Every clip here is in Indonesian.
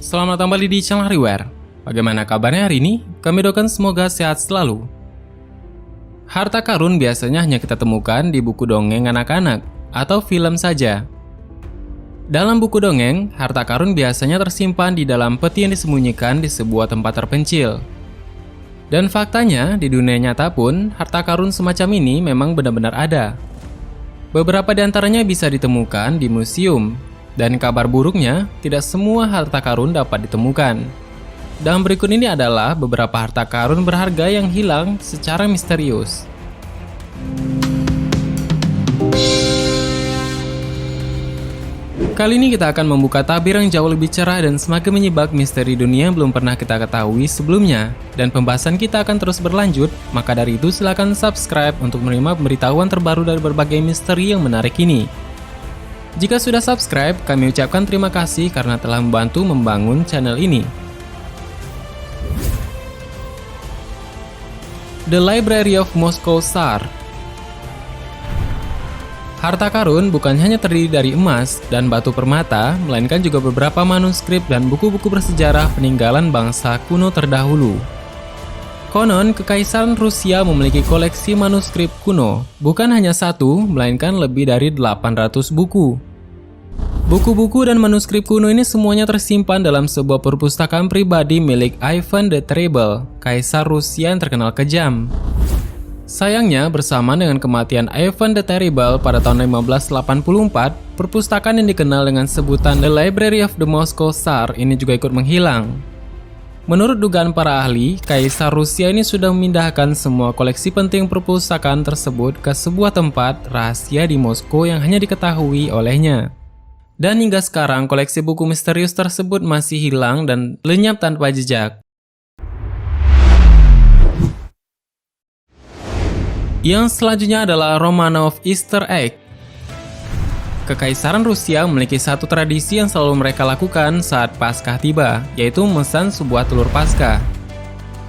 selamat kembali di channel Hariware. Bagaimana kabarnya hari ini? Kami doakan semoga sehat selalu. Harta karun biasanya hanya kita temukan di buku dongeng anak-anak atau film saja. Dalam buku dongeng, harta karun biasanya tersimpan di dalam peti yang disembunyikan di sebuah tempat terpencil. Dan faktanya, di dunia nyata pun, harta karun semacam ini memang benar-benar ada. Beberapa di antaranya bisa ditemukan di museum. Dan kabar buruknya, tidak semua harta karun dapat ditemukan. Dan berikut ini adalah beberapa harta karun berharga yang hilang secara misterius. Kali ini kita akan membuka tabir yang jauh lebih cerah dan semakin menyibak misteri dunia yang belum pernah kita ketahui sebelumnya. Dan pembahasan kita akan terus berlanjut, maka dari itu silakan subscribe untuk menerima pemberitahuan terbaru dari berbagai misteri yang menarik ini. Jika sudah subscribe, kami ucapkan terima kasih karena telah membantu membangun channel ini. The Library of Moscow Tsar. Harta karun bukan hanya terdiri dari emas dan batu permata, melainkan juga beberapa manuskrip dan buku-buku bersejarah peninggalan bangsa kuno terdahulu. Konon, Kekaisaran Rusia memiliki koleksi manuskrip kuno, bukan hanya satu, melainkan lebih dari 800 buku. Buku-buku dan manuskrip kuno ini semuanya tersimpan dalam sebuah perpustakaan pribadi milik Ivan the Terrible, Kaisar Rusia yang terkenal kejam. Sayangnya, bersamaan dengan kematian Ivan the Terrible pada tahun 1584, perpustakaan yang dikenal dengan sebutan The Library of the Moscow Tsar ini juga ikut menghilang. Menurut dugaan para ahli, Kaisar Rusia ini sudah memindahkan semua koleksi penting perpustakaan tersebut ke sebuah tempat rahasia di Moskow yang hanya diketahui olehnya. Dan hingga sekarang, koleksi buku misterius tersebut masih hilang dan lenyap tanpa jejak. Yang selanjutnya adalah Romanov Easter Egg. Kekaisaran Rusia memiliki satu tradisi yang selalu mereka lakukan saat Paskah tiba, yaitu memesan sebuah telur Paskah.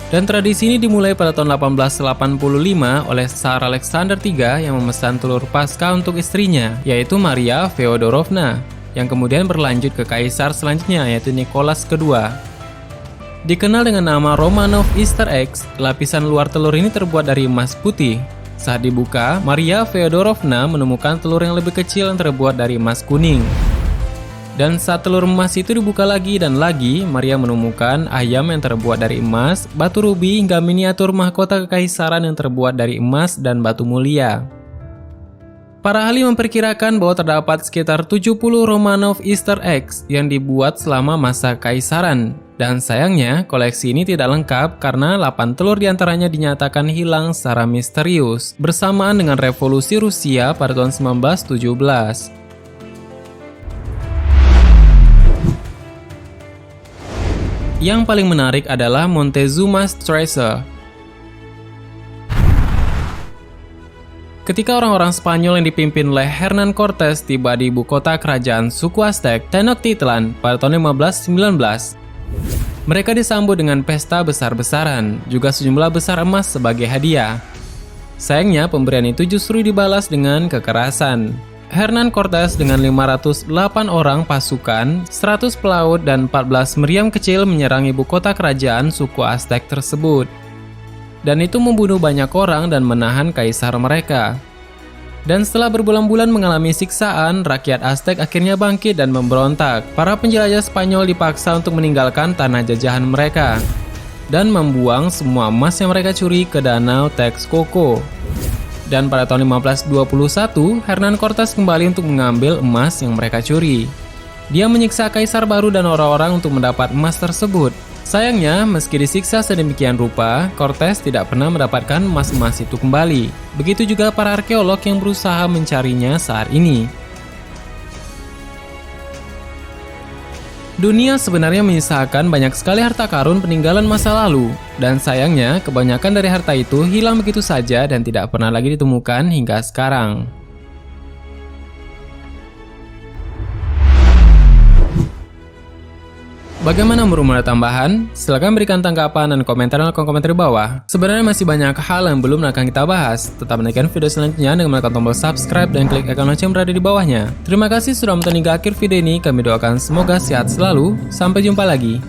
Dan tradisi ini dimulai pada tahun 1885 oleh Tsar Alexander III yang memesan telur Paskah untuk istrinya, yaitu Maria Feodorovna, yang kemudian berlanjut ke kaisar selanjutnya, yaitu Nicholas II. Dikenal dengan nama Romanov Easter Eggs, lapisan luar telur ini terbuat dari emas putih. Saat dibuka, Maria Feodorovna menemukan telur yang lebih kecil yang terbuat dari emas kuning. Dan saat telur emas itu dibuka lagi dan lagi, Maria menemukan ayam yang terbuat dari emas, batu rubi, hingga miniatur mahkota kekaisaran yang terbuat dari emas dan batu mulia. Para ahli memperkirakan bahwa terdapat sekitar 70 Romanov Easter Eggs yang dibuat selama masa kekaisaran. Dan sayangnya, koleksi ini tidak lengkap karena 8 telur diantaranya dinyatakan hilang secara misterius bersamaan dengan revolusi Rusia pada tahun 1917. Yang paling menarik adalah Montezuma's Treasure. Ketika orang-orang Spanyol yang dipimpin oleh Hernán Cortés tiba di ibu kota kerajaan suku Aztec, Tenochtitlan, pada tahun 1519, mereka disambut dengan pesta besar-besaran, juga sejumlah besar emas sebagai hadiah. Sayangnya, pemberian itu justru dibalas dengan kekerasan. Hernán Cortés dengan 508 orang pasukan, 100 pelaut, dan 14 meriam kecil menyerang ibu kota kerajaan suku Aztec tersebut. Dan itu membunuh banyak orang dan menahan kaisar mereka. Dan setelah berbulan-bulan mengalami siksaan, rakyat Aztec akhirnya bangkit dan memberontak. Para penjelajah Spanyol dipaksa untuk meninggalkan tanah jajahan mereka dan membuang semua emas yang mereka curi ke danau Texcoco. Dan pada tahun 1521, Hernán Cortés kembali untuk mengambil emas yang mereka curi. Dia menyiksa kaisar baru dan orang-orang untuk mendapat emas tersebut. Sayangnya, meski disiksa sedemikian rupa, Cortés tidak pernah mendapatkan emas-emas itu kembali. Begitu juga para arkeolog yang berusaha mencarinya saat ini. Dunia sebenarnya menyisakan banyak sekali harta karun peninggalan masa lalu. Dan sayangnya, kebanyakan dari harta itu hilang begitu saja dan tidak pernah lagi ditemukan hingga sekarang. Bagaimana menurut tambahan? Silahkan berikan tanggapan dan komentar di kolom komentar di bawah. Sebenarnya masih banyak hal yang belum akan kita bahas. Tetap menonton video selanjutnya dengan menekan tombol subscribe dan klik ikon lonceng yang berada di bawahnya. Terima kasih sudah menonton hingga akhir video ini. Kami doakan semoga sehat selalu. Sampai jumpa lagi.